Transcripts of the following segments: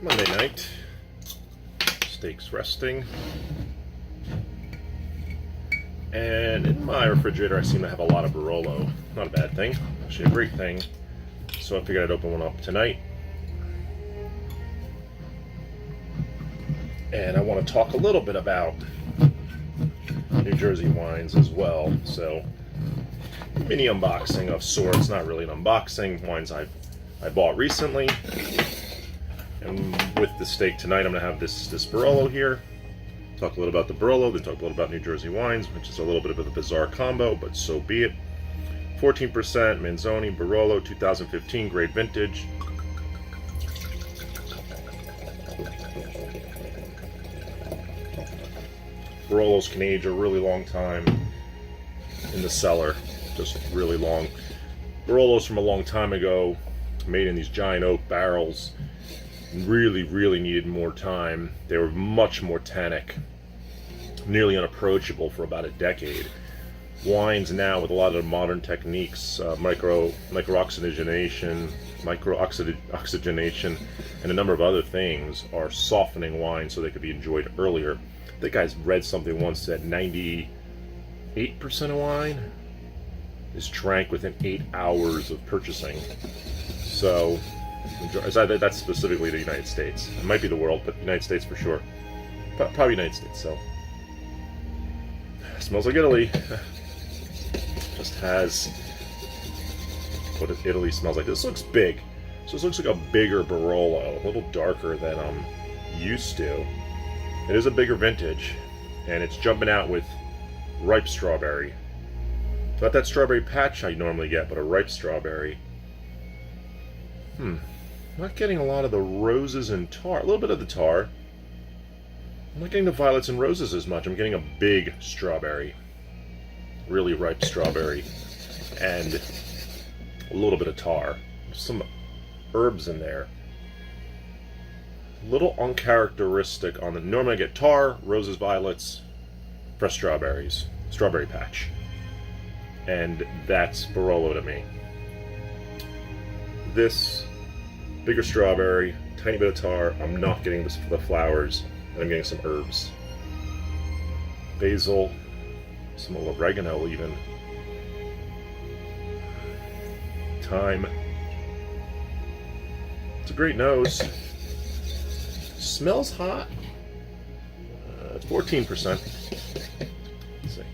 Monday night, steaks resting, and in my refrigerator I seem to have a lot of Barolo. Not a bad thing, actually a great thing. So I figured I'd open one up tonight. And I want to talk a little bit about New Jersey wines as well. So, mini unboxing of sorts, not really an unboxing, wines I bought recently. And with the steak tonight, I'm going to have this Barolo here. Talk a little about the Barolo, then talk a little about New Jersey wines, which is a little bit of a bizarre combo, but so be it. 14% Manzoni Barolo 2015 grade vintage. Barolos can age a really long time in the cellar, just really long. Barolos from a long time ago, made in these giant oak barrels, really needed more time. They were much more tannic, nearly unapproachable for about a decade. Wines now, with a lot of modern techniques, micro-oxygenation, and a number of other things, are softening wine so they could be enjoyed earlier. I think I read something once that 98% of wine is drank within 8 hours of purchasing. So, that's specifically the United States. It might be the world, but the United States for sure. Probably United States, so. Smells like Italy. Just has what Italy smells like. This looks big. So this looks like a bigger Barolo, a little darker than I'm used to. It is a bigger vintage, and it's jumping out with ripe strawberry. Not that strawberry patch I normally get, but a ripe strawberry. Not getting a lot of the roses and tar. A little bit of the tar. I'm not getting the violets and roses as much. I'm getting a big strawberry. Really ripe strawberry. And a little bit of tar. Some herbs in there. A little uncharacteristic on the... Normally I get tar, roses, violets, fresh strawberries. Strawberry patch. And that's Barolo to me. This... bigger strawberry, tiny bit of tar. I'm not getting the flowers, and I'm getting some herbs. Basil, some oregano even. Thyme. It's a great nose. Smells hot. 14%. Let's see.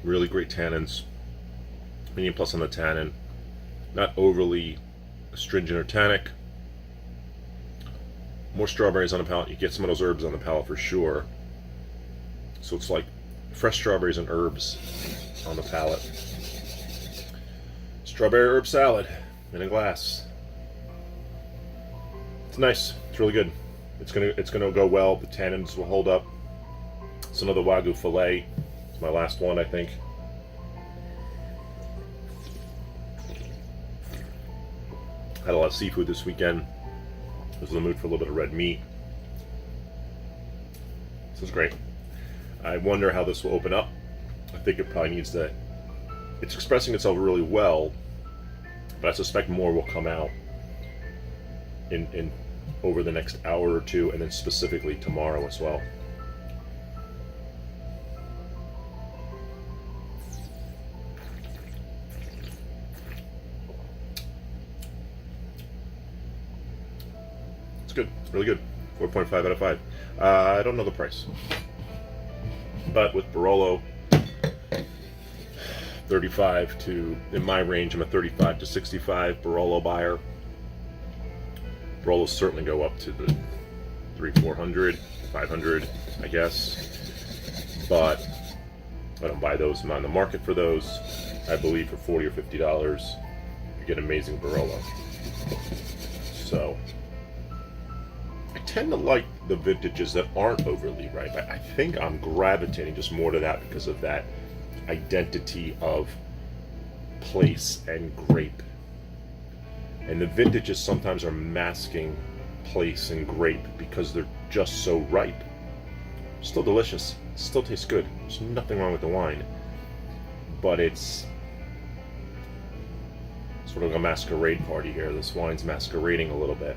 Really great tannins. Medium plus on the tannin. Not overly astringent or tannic. More strawberries on the palate. You get some of those herbs on the palate for sure. So it's like fresh strawberries and herbs on the palate. Strawberry herb salad in a glass. It's nice. It's really good. It's gonna go well. The tannins will hold up. It's another Wagyu fillet. It's my last one, I think. Had a lot of seafood this weekend. Was in the mood for a little bit of red meat. This is great. I wonder how this will open up. I think it probably needs to... It's expressing itself really well, but I suspect more will come out in over the next hour or two, and then specifically tomorrow as well. It's good. It's really good. 4.5 out of 5. I don't know the price. But with Barolo, 35 to, in my range, I'm a 35 to 65 Barolo buyer. Barolos certainly go up to the 400, 500, I guess. But I don't buy those. I'm not in the market for those. I believe for $40 or $50, you get amazing Barolo. So I tend to like the vintages that aren't overly ripe. I think I'm gravitating just more to that because of that identity of place and grape. And the vintages sometimes are masking place and grape because they're just so ripe. Still delicious. Still tastes good. There's nothing wrong with the wine. But it's sort of a masquerade party here. This wine's masquerading a little bit.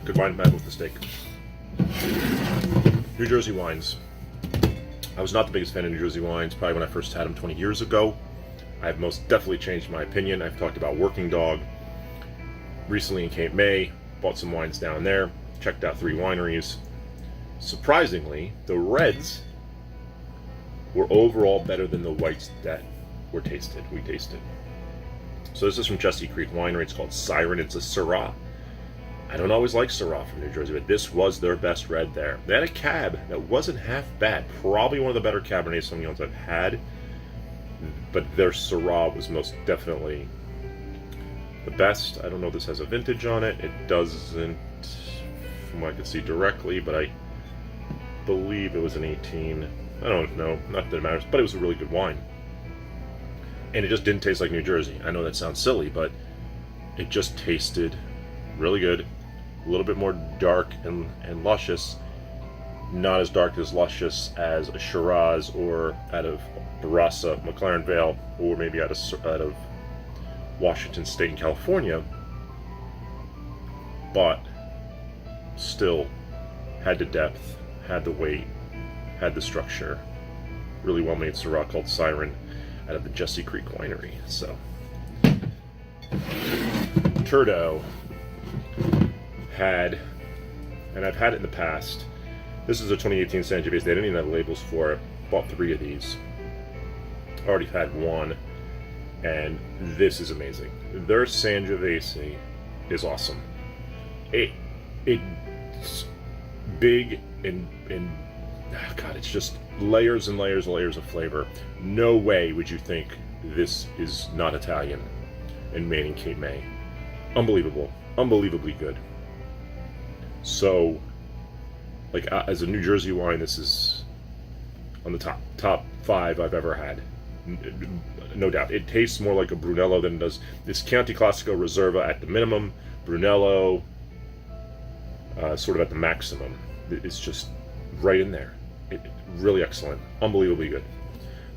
Good wine bad with the steak. New Jersey wines. I was not the biggest fan of New Jersey wines probably when I first had them 20 years ago. I've most definitely changed my opinion. I've talked about Working Dog recently in Cape May, bought some wines down there, checked out 3 wineries. Surprisingly, the reds were overall better than the whites that we tasted. So this is from Jesse Creek Winery. It's called Siren. It's a Syrah. I don't always like Syrah from New Jersey, but this was their best red there. They had a cab that wasn't half bad. Probably one of the better Cabernet Sauvignons I've had. But their Syrah was most definitely the best. I don't know if this has a vintage on it. It doesn't, from what I can see directly, but I believe it was an 18. I don't know, not that it matters, but it was a really good wine. And it just didn't taste like New Jersey. I know that sounds silly, but it just tasted really good. A little bit more dark and luscious. Not as dark as luscious as a Shiraz or out of Barossa, McLaren Vale, or maybe out of Washington State in California. But still had the depth, had the weight, had the structure. Really well made Syrah called Siren out of the Jesse Creek Winery. So, Turdo had, and I've had it in the past. This is a 2018 Sangiovese. They didn't even have labels for it. Bought 3 of these. Already had 1, and this is amazing. Their Sangiovese is awesome. It's big and God, it's just layers and layers and layers of flavor. No way would you think this is not Italian and made in Cape May. Unbelievable, unbelievably good. So, like as a New Jersey wine, this is on the top 5 I've ever had, no doubt. It tastes more like a Brunello than it does. It's Chianti Classico Reserva at the minimum, Brunello sort of at the maximum. It's just right in there. Really excellent, unbelievably good.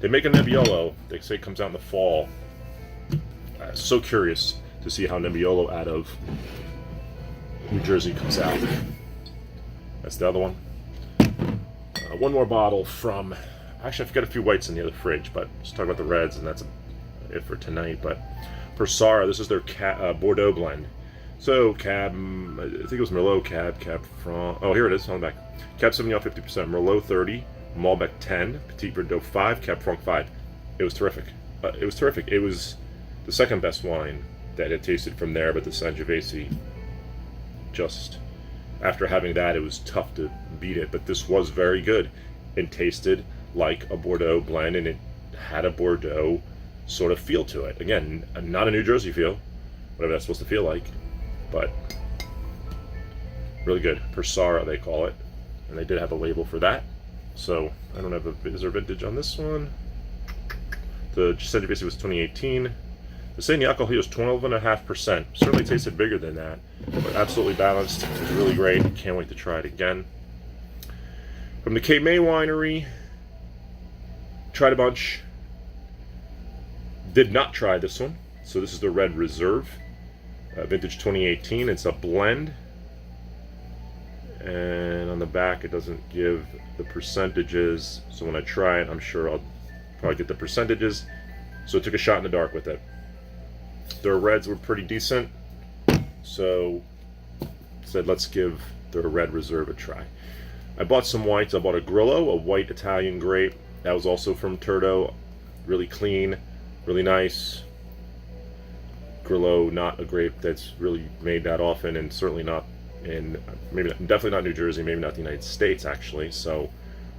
They make a Nebbiolo. They say it comes out in the fall. So curious to see how Nebbiolo out of New Jersey comes out. That's the other one. One more bottle from, actually I've got a few whites in the other fridge, but let's talk about the reds, and that's it for tonight. But Persara, this is their Bordeaux blend. So Cab, I think it was Merlot Cab Franc. Oh, here it is on the back. Cab Sauvignon 50%, Merlot 30, Malbec 10, Petit Verdot 5, Cab Franc 5. It was terrific. It was the second best wine that had tasted from there, but the Sangiovese, just after having that, it was tough to beat it. But this was very good and tasted like a Bordeaux blend, and it had a Bordeaux sort of feel to it. Again, not a New Jersey feel, whatever that's supposed to feel like, but really good. Persara, they call it, and they did have a label for that. So I don't have is there vintage on this one? The Sangiovese was 2018. The Saint alcohol here is 12.5%. Certainly tasted bigger than that, but absolutely balanced. It was really great. Can't wait to try it again. From the Cape May Winery, tried a bunch. Did not try this one. So this is the Red Reserve, vintage 2018. It's a blend, and on the back it doesn't give the percentages. So when I try it, I'm sure I'll probably get the percentages. So I took a shot in the dark with it. Their reds were pretty decent, so said let's give their Red Reserve a try. I bought some whites. I bought a Grillo, a white Italian grape. That was also from Turdo. Really clean, really nice. Grillo, not a grape that's really made that often, and certainly not in, definitely not New Jersey, maybe not the United States actually. So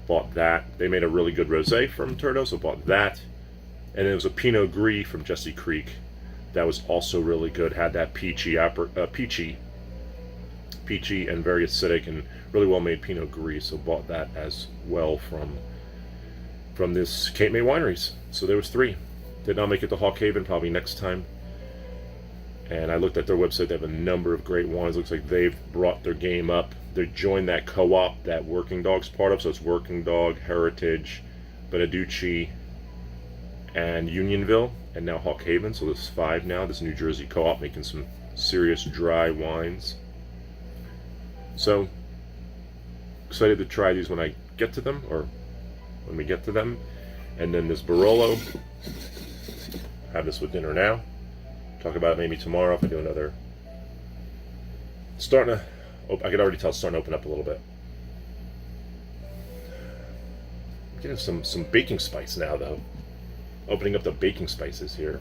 bought that. They made a really good rosé from Turdo, so bought that. And it was a Pinot Gris from Jesse Creek. That was also really good. Had that peachy and very acidic and really well made Pinot Gris. So bought that as well from this Cape May Wineries. So there was 3. Did not make it to Hawk Haven. Probably next time. And I looked at their website. They have a number of great wines. Looks like they've brought their game up. They joined that co-op that Working Dog's part of. So it's Working Dog, Heritage, Beneducci, and Unionville, and now Hawk Haven. So there's 5 now. This New Jersey co-op making some serious dry wines. So excited to try these when I get to them, or when we get to them. And then this Barolo, have this with dinner now. Talk about it maybe tomorrow if I do another. Starting to, I could already tell it's starting to open up a little bit. I'm getting some baking spice now though. Opening up the baking spices here.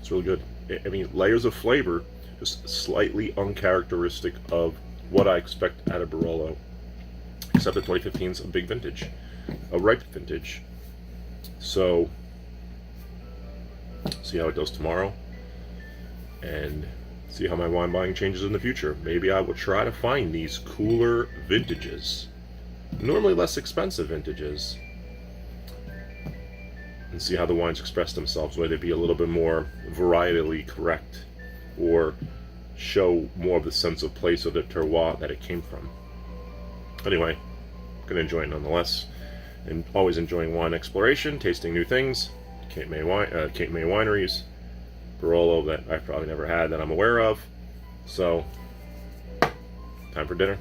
It's really good. I mean, layers of flavor, just slightly uncharacteristic of what I expect out of Barolo. Except that 2015 is a big vintage, a ripe vintage. So, see how it does tomorrow, and see how my wine buying changes in the future. Maybe I will try to find these cooler vintages, normally less expensive vintages, and see how the wines express themselves, whether they be a little bit more varietally correct or show more of the sense of place of the terroir that it came from. Anyway, I'm going to enjoy it nonetheless, and always enjoying wine exploration, tasting new things. Cape May wineries, Barolo that I've probably never had that I'm aware of. So, time for dinner.